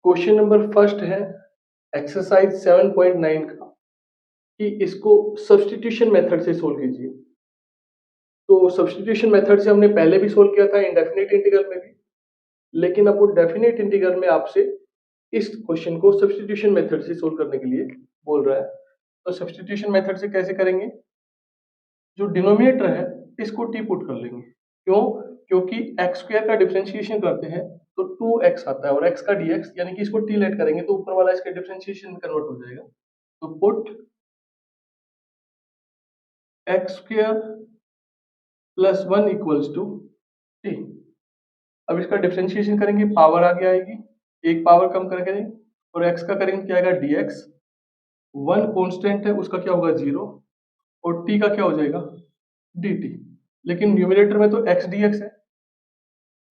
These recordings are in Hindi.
क्वेश्चन नंबर फर्स्ट है एक्सरसाइज 7.9 का कि इसको सब्स्टिट्यूशन मेथड से सोल्व कीजिए। तो सब्स्टिट्यूशन मेथड से हमने पहले भी सोल्व किया था इंडेफिनिट इंटीग्रल में भी, लेकिन अब वो डेफिनिट इंटीग्रल में आपसे इस क्वेश्चन को सब्स्टिट्यूशन मेथड से सोल्व करने के लिए बोल रहा है। तो सब्स्टिट्यूशन मेथड से कैसे करेंगे? जो डिनोमिनेटर है इसको टी पुट कर लेंगे। क्यों? क्योंकि एक्स स्क्वायर का डिफरेंशिएशन करते हैं तो 2x आता है और x का dx यानी कि इसको टी लेट करेंगे तो ऊपर वाला इसके डिफरेंशिएशन में कन्वर्ट हो जाएगा। तो put x square plus 1 equals to t. अब इसका डिफरेंशिएशन करेंगे, पावर आगे आएगी, एक पावर कम करके और x का करेंगे क्या आएगा dx। 1 कांस्टेंट है उसका क्या होगा 0 और t का क्या हो जाएगा dt। लेकिन न्यूमरेटर में तो x dx है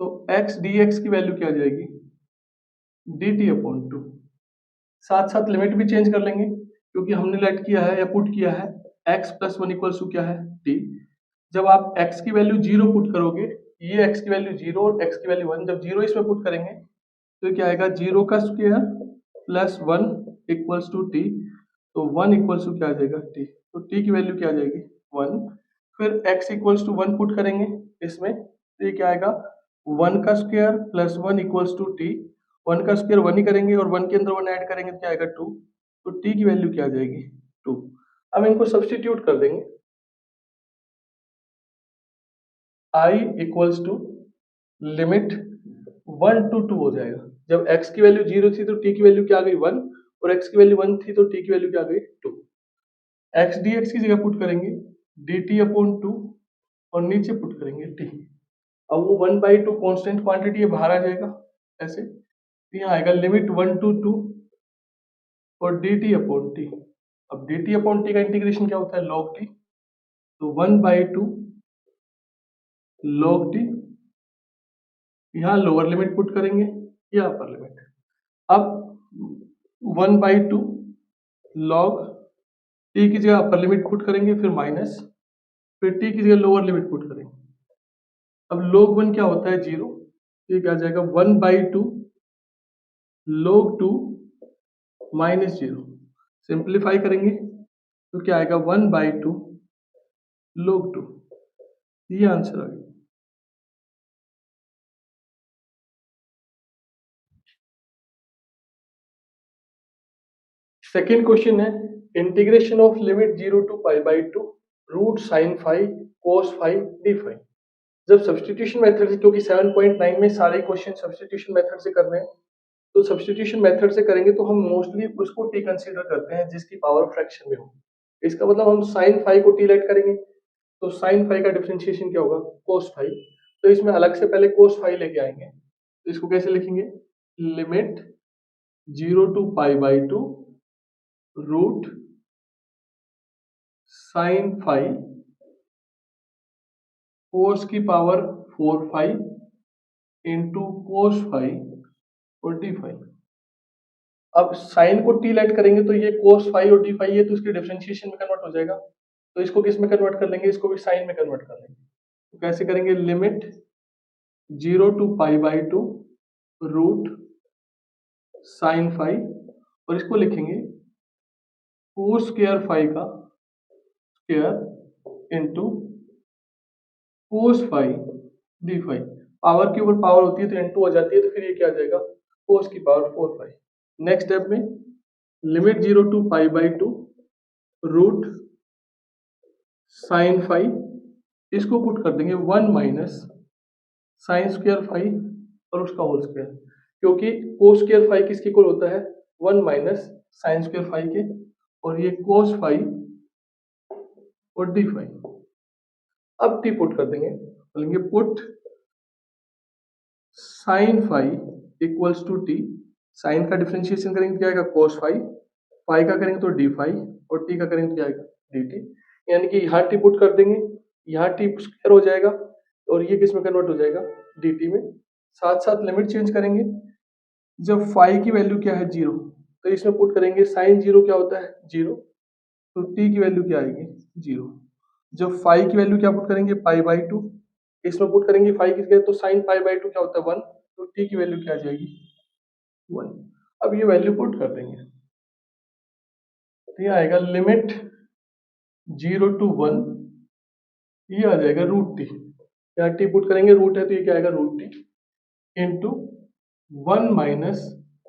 तो x dx की वैल्यू क्या आ जाएगी dt अपॉन 2। साथ साथ लिमिट भी चेंज कर लेंगे क्योंकि हमने लेट किया है या पुट किया है x प्लस 1 इक्वल्स टू क्या है t। जब आप x की वैल्यू 0 पुट करोगे, ये x की वैल्यू 0 और x की वैल्यू 1, जब 0 इसमें पुट करेंगे तो क्या आएगा 0 का square plus 1 equals to t। तो 1 इक्वल्स टू क्या आ जाएगा t। तो t की वैल्यू क्या आ जाएगी 1। फिर x इक्वल्स टू 1 पुट करेंगे इसमें तो ये क्या आएगा 1 का square plus 1 equals to t। 1 का स्क्वायर 1 ही करेंगे और 1 के अंदर 1 ऐड करेंगे तो क्या आएगा 2। तो t की वैल्यू क्या आ जाएगी 2। अब इनको सब्स्टिट्यूट कर देंगे। i equals to limit 1 to 2 हो जाएगा। जब x की वैल्यू 0 थी तो t की वैल्यू क्या आ गई 1 और x की वैल्यू 1 थी तो t की वैल्यू क्या आ गई 2। x dx की जगह पुट करेंगे dt अपॉन 2 और नीचे पुट करेंगे t। अब वो 1/2 कांस्टेंट क्वांटिटी है बाहर आ जाएगा ऐसे, तो यहाँ आएगा लिमिट 1 to 2 और dt अपॉन t। अब dt अपॉन t का इंटीग्रेशन क्या होता है log t, तो 1/2 log t। यहाँ लोअर लिमिट पुट करेंगे या अपर लिमिट। अब 1/2 log t की जगह अपर लिमिट पुट करेंगे फिर माइनस, फिर t की जगह लोअर लिमिट पुट करेंगे। अब log 1 क्या होता है 0, ये क्या आ जाएगा 1/2 log 2 माइनस 0। सिंप्लीफाई करेंगे तो क्या आएगा 1/2 log 2। ये आंसर आ गया। सेकेंड क्वेश्चन है integration of limit 0 to π/2 root sine phi cos phi d phi. जब सब्स्टिट्यूशन मेथड से, क्योंकि 7.9 में सारे क्वेश्चन सब्स्टिट्यूशन मेथड से कर रहे हैं, तो सब्स्टिट्यूशन मेथड से करेंगे तो हम मोस्टली उसको टी कंसीडर करते हैं जिसकी पावर फ्रैक्शन में हो। इसका मतलब हम साइन फाई को टी लेट करेंगे तो साइन फाई का डिफरेंशिएशन क्या होगा कोस फाई। तो इसमें अलग से पहले कोस फाई लेके आएंगे, तो इसको कैसे लिखेंगे limit 0 to π/2 root sine phi cos की power 4 phi into cos phi और डी फाई। अब साइन को टी लेट करेंगे तो ये कोस फाई और डी फाई है तो इसके डिफरेंशिएशन में कन्वर्ट हो जाएगा। तो इसको किस में कन्वर्ट कर लेंगे, इसको भी साइन में कन्वर्ट कर लेंगे। तो कैसे करेंगे limit 0 to π/2 root sine phi और इसको लिखेंगे कोस स्क्वायर फाई का square into cos phi d phi. Power के ऊपर पावर होती है तो इंटू हो जाती है तो फिर ये क्या आ जाएगा कोस की पावर 4 फाई। नेक्स्ट स्टेप में limit 0 to π/2 root sine phi, इसको पुट कर देंगे 1 माइनस साइन स्क्वायर फाई और उसका होल स्क्वायर, क्योंकि कोस स्क्वायर फाई किसके इक्वल होता है 1 माइनस साइन स्क्वायर फाई के, और ये कोस फाई और डी फाई। अब टी पुट कर देंगे, बोलेंगे put sine phi equals to t. Sine का डिफरेंशिएशन करेंगे तो क्या आएगा कोस फाई, फाई का करेंगे तो डी फाई और टी का करेंगे तो क्या आएगा डी टी। यानी कि यहाँ टी पुट कर देंगे, यहाँ टी स्क्वायर हो जाएगा और ये किस में कन्वर्ट हो जाएगा डी टी में। साथ साथ लिमिट चेंज करेंगे, जब फाई की वैल्यू क्या है 0 तो इसमें पुट करेंगे साइन 0 क्या होता है 0, तो टी की वैल्यू क्या आएगी 0। जब फाई की वैल्यू क्या पुट करेंगे π/2, इसमें पुट करेंगे फाई की जगह तो साइन π/2 क्या होता है 1, तो टी की वैल्यू क्या आ जाएगी 1। अब ये वैल्यू पुट कर देंगे, तो ये आएगा लिमिट 0 to 1, ये आ जाएगा रूट टी। यहाँ टी पुट करेंगे, रूट है तो ये क्या आएगा root t into 1 minus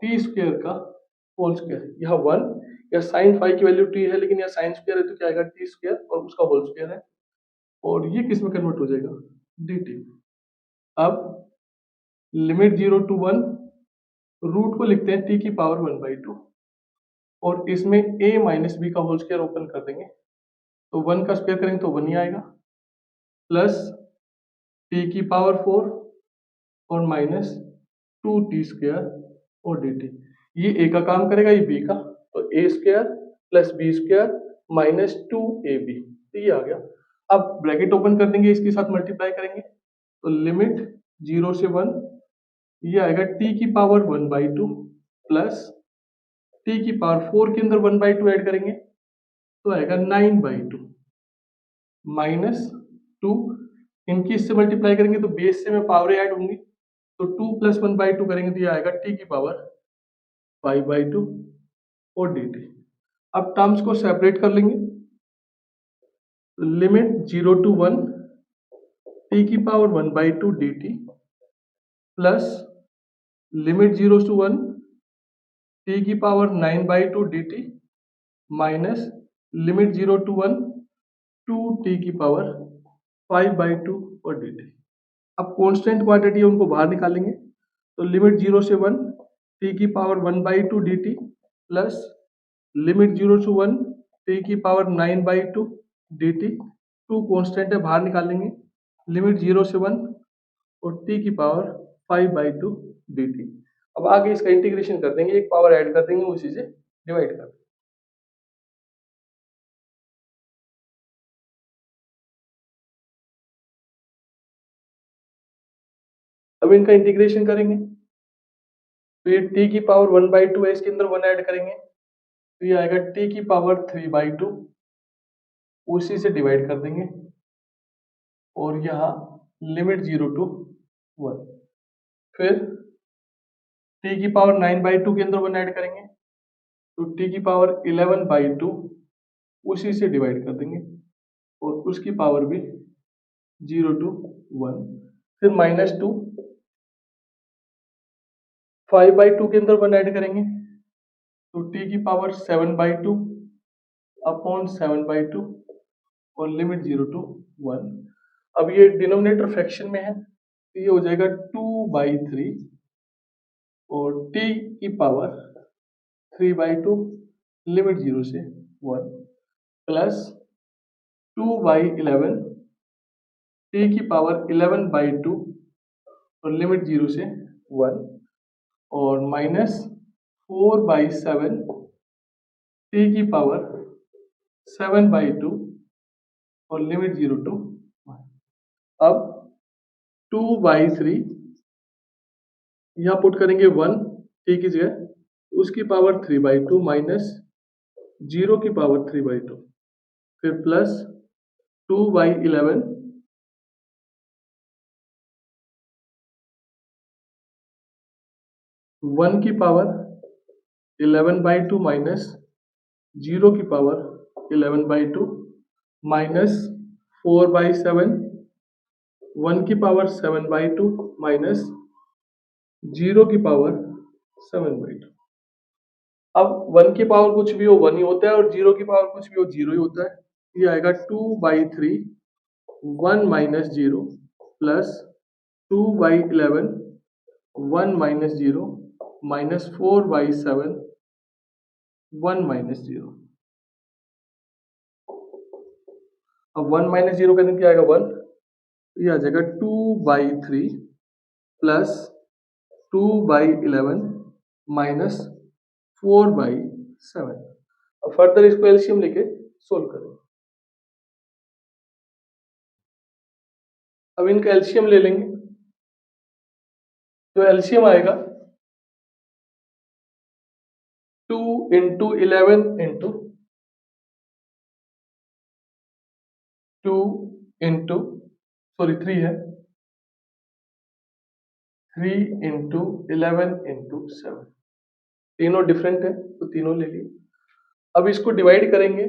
t square का होल स्क्वेयर। यहाँ 1 या साइन फाई की वैल्यू टी है, लेकिन यहाँ साइन स्क्वेयर है तो क्या आएगा टी स्क्वेयर और उसका होल स्क्वेयर है, और ये किस में कन्वर्ट हो जाएगा डी टी। अब लिमिट 0 to 1, रूट को लिखते हैं टी की पावर 1/2, और इसमें a माइनस बी का होल स्क्वायर ओपन कर देंगे, तो 1 का स्क्वायर करेंगे तो 1 ही आएगा, प्लस टी की पावर 4 और माइनस 2t स्क्वायर और dt। ये a का काम करेगा, ये b का, तो a square plus b square minus 2ab, तो ये आ गया। अब ब्रैकेट ओपन कर देंगे, इसके साथ मल्टीप्लाई करेंगे, तो लिमिट 0 से 1, ये आएगा t की पावर 1/2 प्लस t की पावर 4 के अंदर 1/2 ऐड करेंगे तो आएगा 9/2 माइनस 2, इनकी इससे मल्टीप्लाई करेंगे तो बेस से में पावर ऐड होंगी, तो 2 प्लस 1/2 करेंगे तो ये आएगा t की पावर 5/2 और dt। अब टर्म्स को सेपरेट कर लेंगे, लिमिट 0 to 1 t की power 1/2 dt plus limit 0 to 1 t की power 9/2 dt minus limit 0 to 1 2t की पावर 5/2 और dt। अब कांस्टेंट क्वांटिटी है उनको बाहर निकालेंगे, तो लिमिट 0 से 1 t की power 1/2 dt plus limit 0 to 1 t की पावर 9/2 dt, टू कांस्टेंट है बाहर निकालेंगे, लिमिट 0 से 1 और t की पावर 5/2 dt। अब आगे इसका इंटीग्रेशन कर देंगे, एक पावर ऐड कर देंगे, उसी से डिवाइड कर देंगे। अब इनका इंटीग्रेशन करेंगे, तो ये t की पावर 1/2 है, इसके अंदर 1 ऐड करेंगे तो ये आएगा t की पावर 3/2, उसी से डिवाइड कर देंगे, और यहाँ लिमिट 0 to 1, फिर t की पावर 9/2 के अंदर 1 ऐड करेंगे तो t की पावर 11/2, उसी से डिवाइड कर देंगे, और उसकी पावर भी 0 to 1, फिर माइनस 2, 5/2 के अंदर 1 ऐड करेंगे तो t की पावर 7/2 अपॉन 7/2 और लिमिट 0 to 1। अब ये डिनोमिनेटर फ्रैक्शन में है तो ये हो जाएगा 2/3 और t की पावर 3/2 लिमिट 0 से 1 प्लस 2/11 t की पावर 11/2 और लिमिट 0 से 1 और माइनस 4/7 t की पावर 7/2 और लिमिट 0 to 1। अब 2/3 यहाँ पुट करेंगे 1 t की जगह, उसकी पावर 3/2 माइनस 0 की पावर 3/2, फिर प्लस 2/11 1 की पावर 11/2 माइनस 0 की पावर 11/2 माइनस 4/7 1 की पावर 7/2 माइनस 0 की पावर 7/2। अब 1 की पावर कुछ भी हो 1 ही होता है, और 0 की पावर कुछ भी हो 0 ही होता है। ये आएगा 2/3 1 minus 0 plus 2/11 1 minus 0 minus 4/7 1 minus 0। अब 1 माइनस 0 का क्या आएगा 1, ये आ जाएगा 2/3 प्लस 2/11 माइनस 4/7। अब फर्दर इसको एलसीएम लेके सोल्व करें। अब इनका एलसीएम ले लेंगे, तो एलसीएम आएगा 2 इंटू 11 इंटू 2 इंटू 3 है, 3 इंटू 11 इंटू 7, तीनों डिफरेंट है तो तीनों ले लिए। अब इसको डिवाइड करेंगे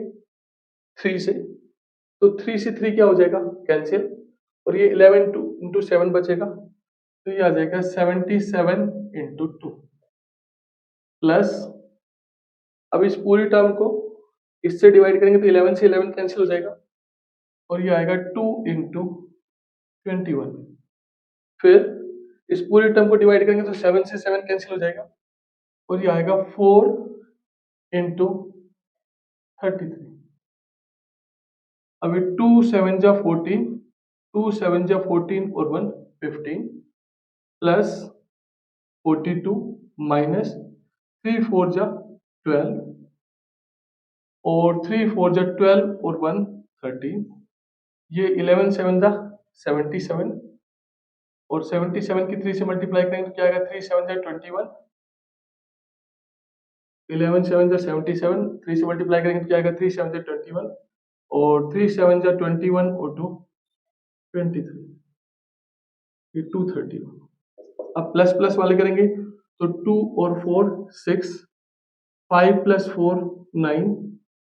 3 से, तो 3 से 3 क्या हो जाएगा, कैंसिल, और ये 11 इंटू 7 बचेगा, तो ये आ जाएगा 77 इंटू 2 प्लस, अब इस पूरी टर्म को इससे डिवाइड करेंगे तो 11 से 11 कैंसिल हो जाएगा, और ये आएगा 2 इंटू 21। फिर इस पूरी टर्म को डिवाइड करेंगे तो 7 से 7 कैंसिल हो जाएगा, और ये आएगा 4 इंटू 33। अभी 2 7 जा 14, 2 7 जा 14 और 1 15 प्लस 42 माइनस 3 4 जा 12 और 3 4 जा 12 और 1 13, ये 11 7 जा 77 और 77 की 3 से मल्टीप्लाई करेंगे तो क्या आएगा, 3 7 जा 21, 11 7 जा 77, 3 से मल्टीप्लाई करेंगे तो क्या आएगा, 3 7 जा 21 और 3 7 जा 21 और 2 23, ये 231। अब प्लस प्लस वाले करेंगे तो 2 और 4 6, 5 प्लस 4 9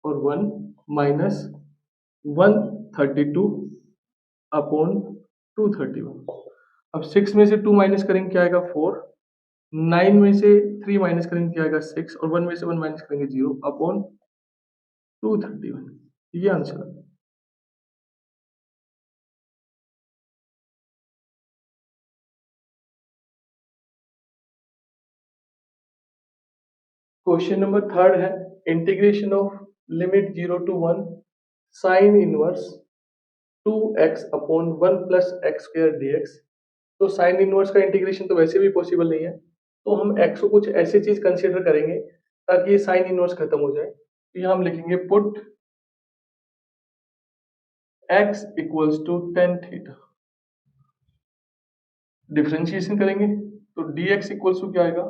और 1 माइनस 132 अपॉन 231। अब 6 में से 2 माइनस करेंगे क्या आएगा 4, 9 में से 3 माइनस करेंगे क्या आएगा 6 और 1 में से 1 माइनस करेंगे 0 अपॉन 231। ये आंसर है। क्वेश्चन नंबर 3 है, integration of limit 0 to 1 sine inverse 2x upon 1 plus x square dx। तो साइन इनवर्स का इंटीग्रेशन तो वैसे भी पॉसिबल नहीं है, तो हम x को कुछ ऐसी चीज कंसीडर करेंगे ताकि ये साइन इनवर्स खत्म हो जाए। तो यहाँ हम लिखेंगे put x equals to tan theta, differentiation करेंगे तो dx इक्वल्स टू क्या आएगा,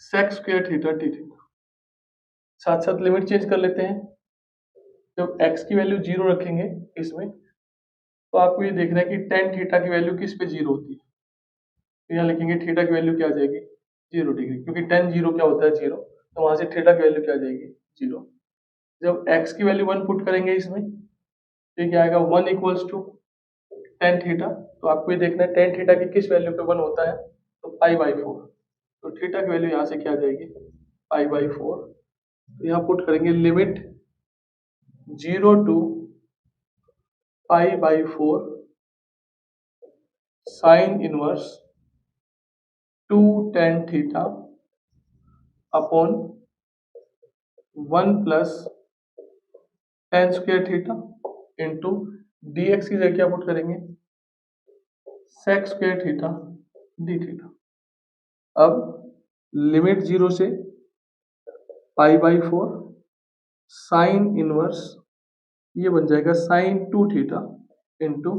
sec square theta d theta. साथ साथ लिमिट चेंज कर लेते हैं, जब x की वैल्यू 0 रखेंगे इसमें तो आपको ये देखना है कि tan थीटा की वैल्यू किस पे 0 होती है। तो यहाँ लिखेंगे थीटा की वैल्यू क्या आ जाएगी, 0 डिग्री, क्योंकि tan 0 क्या होता है 0, तो वहां से थीटा की वैल्यू क्या आ जाएगी 0। जब x की वैल्यू 1 पुट करेंगे इसमें तो क्या आएगा 1 इक्वल्स टू tan थीटा। तो आपको ये देखना है tan थीटा की किस वैल्यू पे 1 होता है, तो π/4, तो थीटा की वैल्यू यहाँ से क्या आ जाएगी π/4। तो यहाँ पुट करेंगे limit 0 to π/4 sine inverse 2 tan theta upon 1 plus tan square theta into dx की जगह क्या पुट करेंगे sec square theta d theta. अब लिमिट 0 से π/4 साइन इनवर्स ये बन जाएगा sine 2 theta into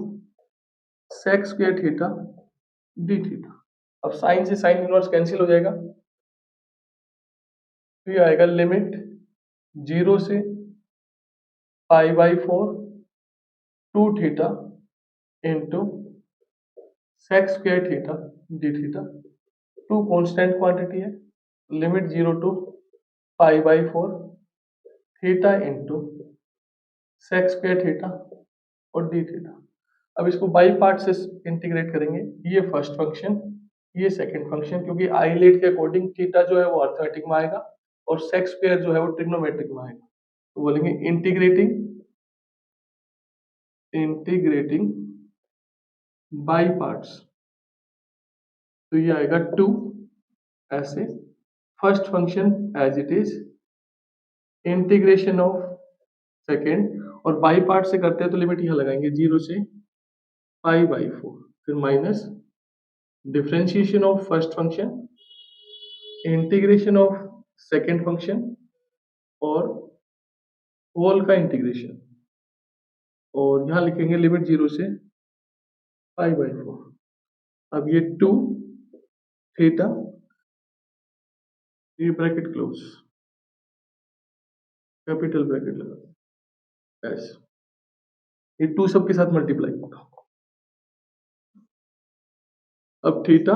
sec square theta d theta. अब साइन से साइन इनवर्स कैंसिल हो जाएगा, तो ये आएगा लिमिट 0 से π/4 2 theta into sec square theta d theta. 2 constant quantity है, limit 0 to π/4 theta into sec square theta और d थीटा। अब इसको बाई पार्ट से इंटीग्रेट करेंगे, ये फर्स्ट फंक्शन ये सेकंड फंक्शन, क्योंकि आइलेट के अकॉर्डिंग थीटा जो है वो अर्थमेटिक में आएगा और sec स्क्वायर जो है वो ट्रिग्नोमेट्रिक में आएगा। तो बोलेंगे इंटीग्रेटिंग बाई पार्ट्स, तो ये आएगा 2 ऐसे, first function as it is, integration of second, और बाई पार्ट से करते हैं तो लिमिट यहाँ लगाएंगे 0 से π/4, फिर minus differentiation of first function, integration of second function और होल का इंटीग्रेशन, और यहाँ लिखेंगे लिमिट 0 से π/4। अब ये 2 थीटा, ये ब्रैकेट क्लोज, कैपिटल ब्रैकेट लगा ऐसे, ये 2 सबके साथ मल्टीप्लाई होगा। अब थीटा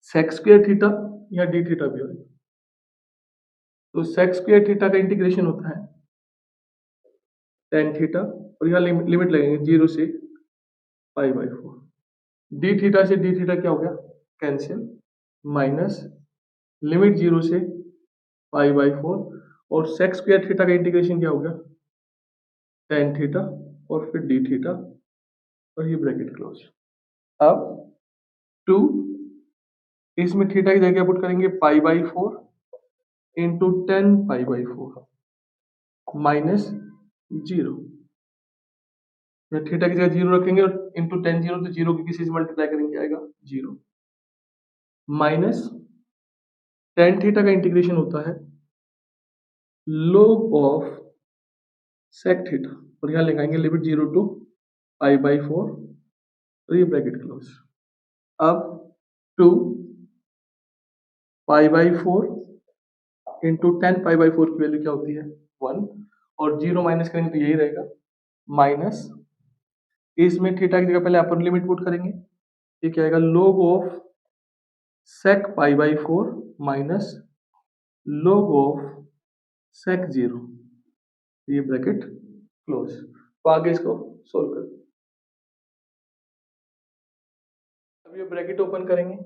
सेक स्क्वायर थीटा या डी थीटा भी होगा। तो सेक स्क्वायर थीटा का इंटीग्रेशन होता है टेन थीटा और यहाँ लिमिट लगेंगे 0 से π/4। डी थीटा से डी थीटा क्या हो गया कैंसिल, माइनस लिमिट 0 से π/4 और सेक स्क्वायर थीटा का इंटीग्रेशन क्या हो गया टेन थीटा और फिर डी थीटा और ये ब्रैकेट क्लोज। अब 2 इसमें थीटा की जगह पुट करेंगे π/4 इंटू 10 π/4 माइनस 0। थीटा की जगह 0 रखेंगे और इंटू 10 0 तो 0 की किसी से मल्टीप्लाई करेंगे आएगा 0 माइनस टेन थीटा का इंटीग्रेशन होता है log ऑफ सेक थीटा और यहाँ लगाएंगे लिमिट 0 टू π/4 और ये ब्रैकेट क्लोज। अब 2 π/4 इंटू 10 π/4 की वैल्यू क्या होती है 1 और 0 माइनस करेंगे तो यही रहेगा माइनस इसमें थीटा की जगह पहले अपर लिमिट पुट करेंगे, ये क्या आएगा log of sec π/4 minus log of sec 0, ये ब्रैकेट क्लोज। तो आगे इसको सोल्व कर, अब ये ब्रैकेट ओपन करेंगे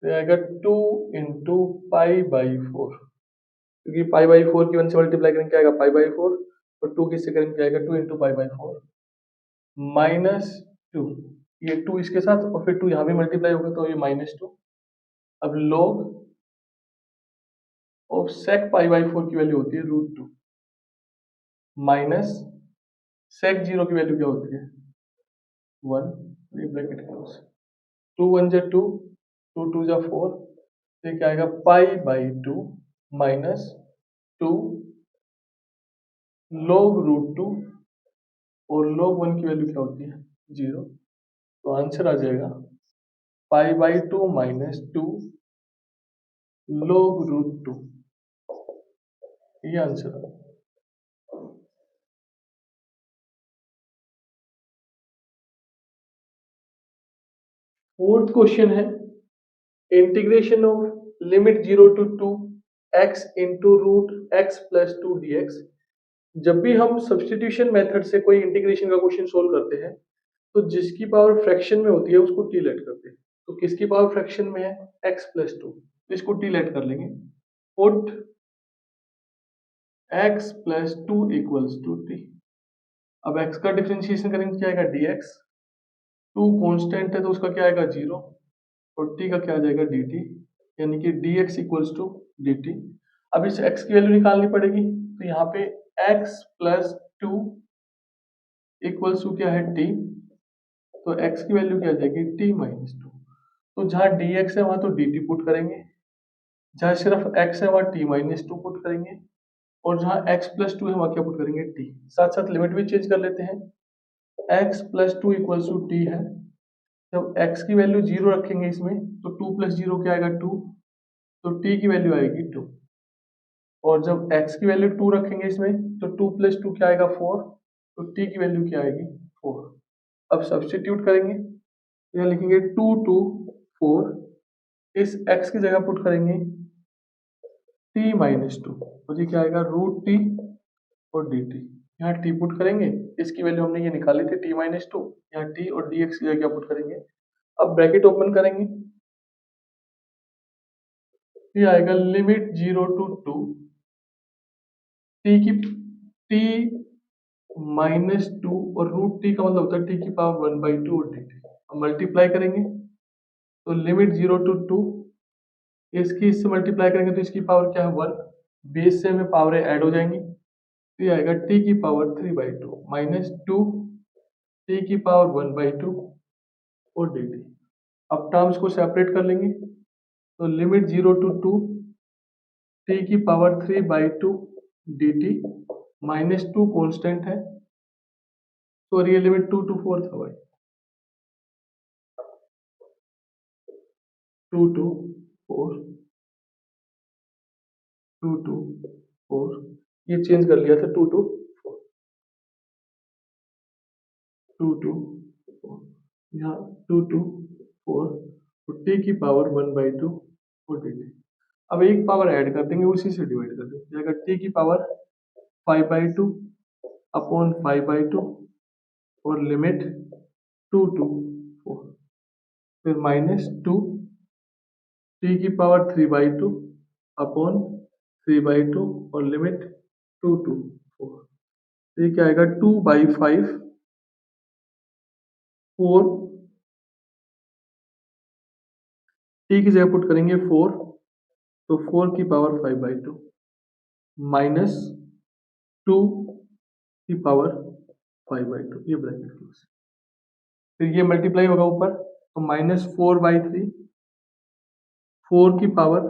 तो आएगा 2 इंटू π/4 क्योंकि π/4 की 1 से मल्टीप्लाई करेंगे क्या आएगा π/4 और 2 किससे करेंगे क्या आएगा 2 इंटू π/4 माइनस 2, ये 2 इसके साथ और फिर 2 यहाँ भी मल्टीप्लाई होगा तो ये -2। अब log ऑफ सेक π/4 की वैल्यू होती है √2 माइनस सेक 0 की वैल्यू क्या होती है 1, ये ब्रैकेट क्लोज। 2 1 जा 2, 2 2 जा 4, ये क्या आएगा π/2 माइनस 2 log √2 और log 1 की वैल्यू क्या होती है 0, तो आंसर आ जाएगा π/2 माइनस 2 log √2, ये आंसर है। फोर्थ क्वेश्चन है integration of limit 0 to 2 x into √x plus 2 dx। जब भी हम सब्स्टिट्यूशन मेथड से कोई इंटीग्रेशन का क्वेश्चन सोल्व करते हैं तो जिसकी पावर फ्रैक्शन में होती है उसको टी लेट करते हैं। तो किसकी पावर फ्रैक्शन में है x प्लस 2, इसको टी लेट कर लेंगे। Put x plus 2 equals to t. अब x का डिफरेंशिएशन करेंगे क्या आएगा dx, 2 कांस्टेंट है तो उसका क्या आएगा 0 और t का क्या आ जाएगा dt, यानी कि dx इक्वल्स टू dt। अब इस x की वैल्यू निकालनी पड़ेगी तो यहाँ पे x प्लस 2 इक्वल्स टू क्या है t, तो x की वैल्यू क्या आ जाएगी t माइनस 2। तो जहाँ dx है वहां तो dt पुट करेंगे, जहाँ सिर्फ x है वहां t माइनस 2 पुट करेंगे और जहाँ x प्लस 2 है वहां क्या पुट करेंगे t। साथ साथ लिमिट भी चेंज कर लेते हैं, x plus 2 equals to t है, जब x की वैल्यू 0 रखेंगे इसमें तो 2 प्लस 0 क्या आएगा 2, तो t की वैल्यू आएगी 2 और जब x की वैल्यू 2 रखेंगे इसमें तो 2 प्लस 2 क्या आएगा 4, तो t की वैल्यू क्या आएगी 4। अब सब्स्टिट्यूट करेंगे तो यहाँ लिखेंगे 2 2 4, इस x की जगह पुट करेंगे t माइनस 2 और ये क्या आएगा √t और dt। यहाँ t पुट करेंगे, इसकी वैल्यू हमने ये निकाली थी t माइनस 2, यहाँ t और dx की जगह क्या पुट करेंगे। अब ब्रैकेट ओपन करेंगे, ये आएगा लिमिट 0 टू 2 t माइनस 2 और √t का मतलब होता है t की पावर 1/2 और dt। अब मल्टीप्लाई करेंगे तो लिमिट 0 टू 2, इसकी इससे मल्टीप्लाई करेंगे तो इसकी पावर क्या है 1, बेस से हमें पावर ऐड हो जाएंगी तो ये आएगा t की पावर 3/2 माइनस 2 t की पावर 1/2 और dt। अब टर्म्स को सेपरेट कर लेंगे तो लिमिट 0 टू 2 t की पावर 3/2 dt माइनस 2 कांस्टेंट है तो ये लिमिट 2 टू 4 था भाई, 2 टू 4 2 टू 4, ये चेंज कर लिया था 2 टू 4 2 टू 4, यहाँ 2 टू 4 तो टी की पावर 1/2 और dt। अब एक पावर ऐड कर देंगे, उसी से डिवाइड कर देंगे, जाएगा टी की पावर 5/2 अपॉन 5/2 और लिमिट 2 to 4, फिर -2 टी की पावर 3/2 अपॉन 3/2 और लिमिट 2 to 4। ये क्या आएगा 2/5, 4 टी की जगह पुट करेंगे 4, तो 4 की पावर 5/2 माइनस 2 की पावर 5/2, ये ब्रैकेट क्लोज। फिर ये मल्टीप्लाई होगा ऊपर, तो -4/3, 4 की पावर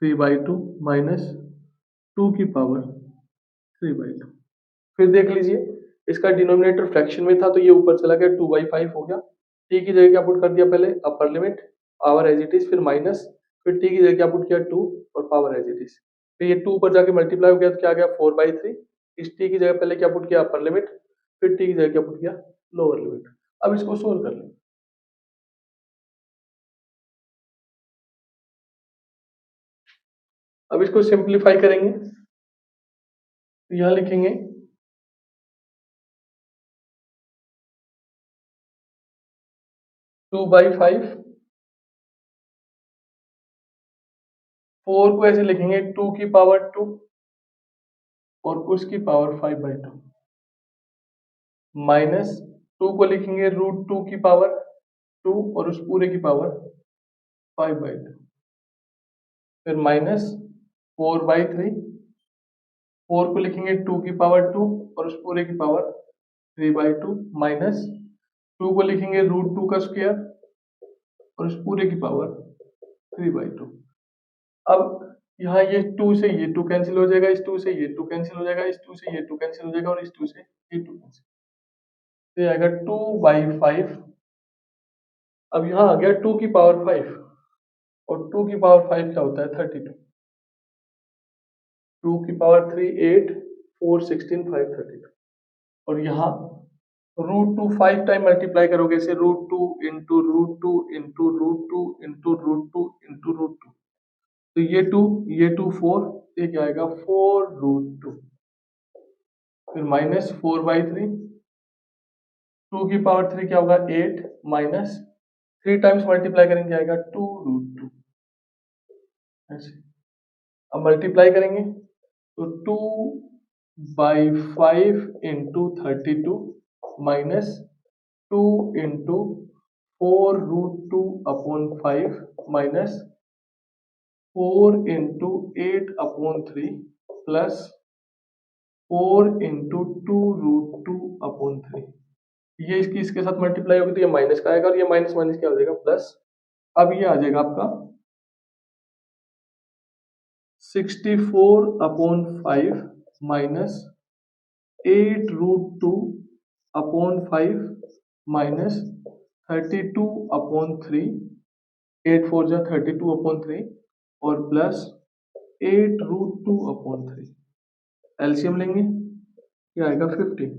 3/2 माइनस 2 की पावर 3/2। फिर देख लीजिए, इसका डिनोमिनेटर फ्रैक्शन में था तो ये ऊपर चला गया, 2/5 हो गया। टी की जगह क्या पुट कर दिया, पहले upper limit power as it is, फिर माइनस, फिर टी की जगह क्या पुट किया 2 और पावर एज इट इज। फिर ये 2 ऊपर जाके मल्टीप्लाई हो गया तो क्या आ गया 4/3। इस टी की जगह पहले क्या पुट किया अपर लिमिट, फिर टी की जगह क्या पुट किया लोअर लिमिट। अब इसको सोल्व कर लें। अब इसको सिंप्लीफाई करेंगे तो यहां लिखेंगे 2/5, 4 को ऐसे लिखेंगे 2 की पावर 2 और उसकी पावर 5/2, माइनस 2 को लिखेंगे √2 की पावर 2 और उस पूरे की पावर 5/2, फिर माइनस 4/3, 4 को लिखेंगे 2 की पावर 2 और उस पूरे की पावर 3/2, माइनस 2 को लिखेंगे √2 का स्क्वायर और उस पूरे की पावर 3/2। अब यहाँ ये 2 से ये 2 कैंसिल हो जाएगा, इस 2 से ये 2 कैंसिल हो जाएगा, इस 2 से ये 2 कैंसिल हो जाएगा और इस 2 से ये 2 कैंसिल, तो ये आएगा 2/5। अब यहाँ आ गया 2 की पावर 5 और 2 की पावर 5 क्या होता है 32, 2 की पावर 3 8, 4 16, 5 32। और यहाँ √2 5 टाइम मल्टीप्लाई करोगे इसे, √2 इंटू √2 इंटू √2 इंटू √2 इंटू √2, तो ये 2 ये 2 4, ये क्या आएगा 4√2, फिर माइनस 4/3, 2 की पावर 3 क्या होगा 8, माइनस 3 टाइम्स मल्टीप्लाई करेंगे आएगा 2√2 ऐसे। अब मल्टीप्लाई करेंगे तो 2/5 into 32 minus 2 into 4√2 upon 5 minus 4 into 8 upon 3 plus 4 into 2√2 upon 3। ये इसकी इसके साथ मल्टीप्लाई होगी तो ये माइनस का आएगा और ये माइनस माइनस क्या हो जाएगा प्लस। अब ये आ जाएगा आपका 64 upon 5 minus 8√2 upon 5 minus 32 upon 3, 8 4 जा 32 अपॉन 3 और प्लस 8√2 अपॉन 3। एलसीएम लेंगे, ये आएगा 15।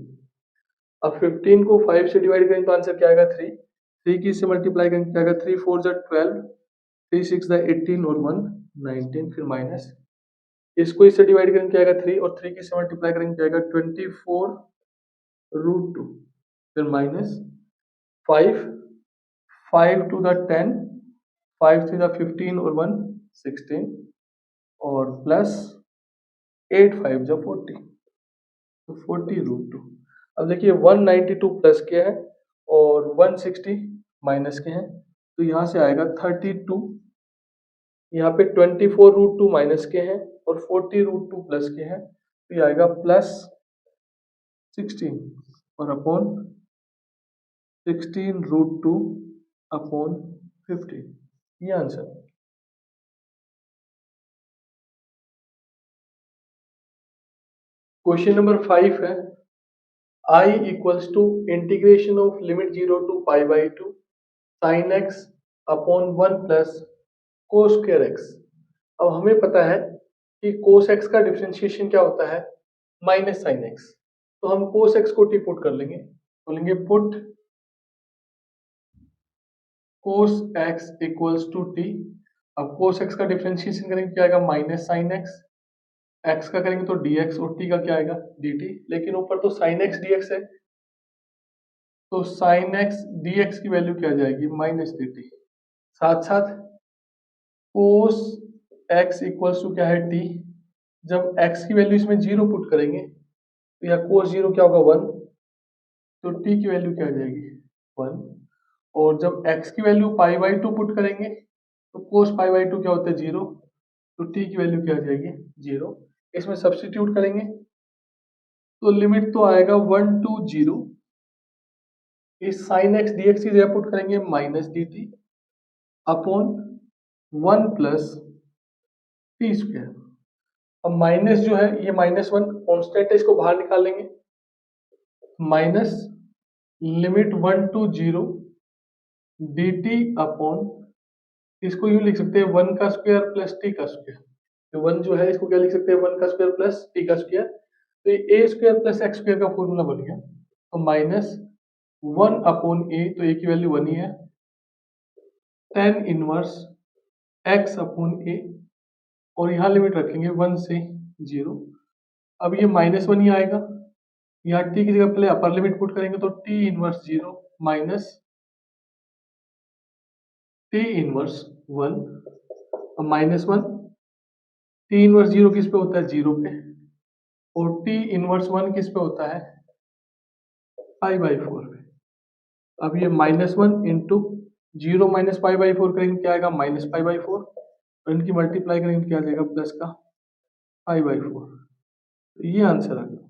अब 15 को 5 से डिवाइड करेंगे तो आंसर क्या आएगा 3। 3 की इससे मल्टीप्लाई करेंगे क्या आएगा 3 4 जा 12, 3 6 जा 18 और 1 19, फिर माइनस इसको इससे डिवाइड करेंगे क्या आएगा 3 और 3 की इससे मल्टीप्लाई करेंगे क्या आएगा 24√2, फिर माइनस 5, 5 टू द 10, 5 3 द 15 और 1 16 और प्लस 8 5 जा 40, तो 40√2। अब देखिए 192 प्लस के है और 160 माइनस के हैं, तो यहाँ से आएगा 32, यहाँ पे 24√2 माइनस के हैं और 40√2 प्लस के हैं, तो ये आएगा प्लस 16 और अपॉन 16√2 अपॉन 15, ये आंसर। क्वेश्चन नंबर 5 है I equals to integration of limit 0 to π/2 sin x upon 1 plus cos square x। अब हमें पता है कि cos x का डिफरेंशिएशन क्या होता है माइनस साइन x, तो हम cos x को टी पुट कर लेंगे, बोलेंगे put cos x equals to t. अब कोस एक्स का डिफरेंशिएशन करेंगे क्या आएगा माइनस साइन एक्स, एक्स का करेंगे तो डी एक्स और टी का क्या आएगा डी टी। लेकिन ऊपर तो साइन एक्स डी एक्स है, तो साइन एक्स डी एक्स की वैल्यू क्या आ जाएगी माइनस डी टी। साथ साथ कोस एक्स इक्वल्स टू क्या है टी। जब एक्स की वैल्यू इसमें जीरो पुट करेंगे तो या कोस जीरो क्या होगा वन, तो टी की वैल्यू क्या आ जाएगी वन। और जब x की value pi by two put करेंगे तो कोस पाई बाई टू क्या होता है जीरो, तो t की वैल्यू क्या आ जाएगी जीरो। इसमें सब्स्टिट्यूट करेंगे तो लिमिट तो आएगा वन टू जीरो। इस साइन एक्स डी एक्स की जगह पुट करेंगे minus D T upon one plus T square. अब माइनस जो है ये माइनस वन कॉन्स्टेंट है, इसको बाहर निकाल लेंगे। Minus limit one two zero D T upon, इसको यूं लिख सकते हैं वन का स्क्वायर प्लस टी का स्क्वायर। तो वन जो है इसको क्या लिख सकते हैं वन का स्क्वायर प्लस टी का स्क्वायर। तो ये ए स्क्वायर प्लस एक्स स्क्वायर का फॉर्मूला बन गया। तो माइनस वन अपॉन ए, तो ए की वैल्यू वन ही है, टेन इनवर्स एक्स अपॉन ए, और यहाँ लिमिट रखेंगे वन से जीरो। अब ये माइनस वन ही आएगा, यहाँ टी की जगह पहले अपर लिमिट पुट करेंगे तो t inverse zero minus t inverse one. अब minus one, t inverse zero किस पे होता है जीरो पे, और टी इनवर्स वन किस पे होता है पाई बाई फोर पे। अब ये minus one into zero minus pi by four करेंगे क्या आएगा माइनस पाई बाई फोर, और इनकी मल्टीप्लाई करेंगे क्या आ जाएगा प्लस का पाई बाई फोर। ये आंसर आ गया।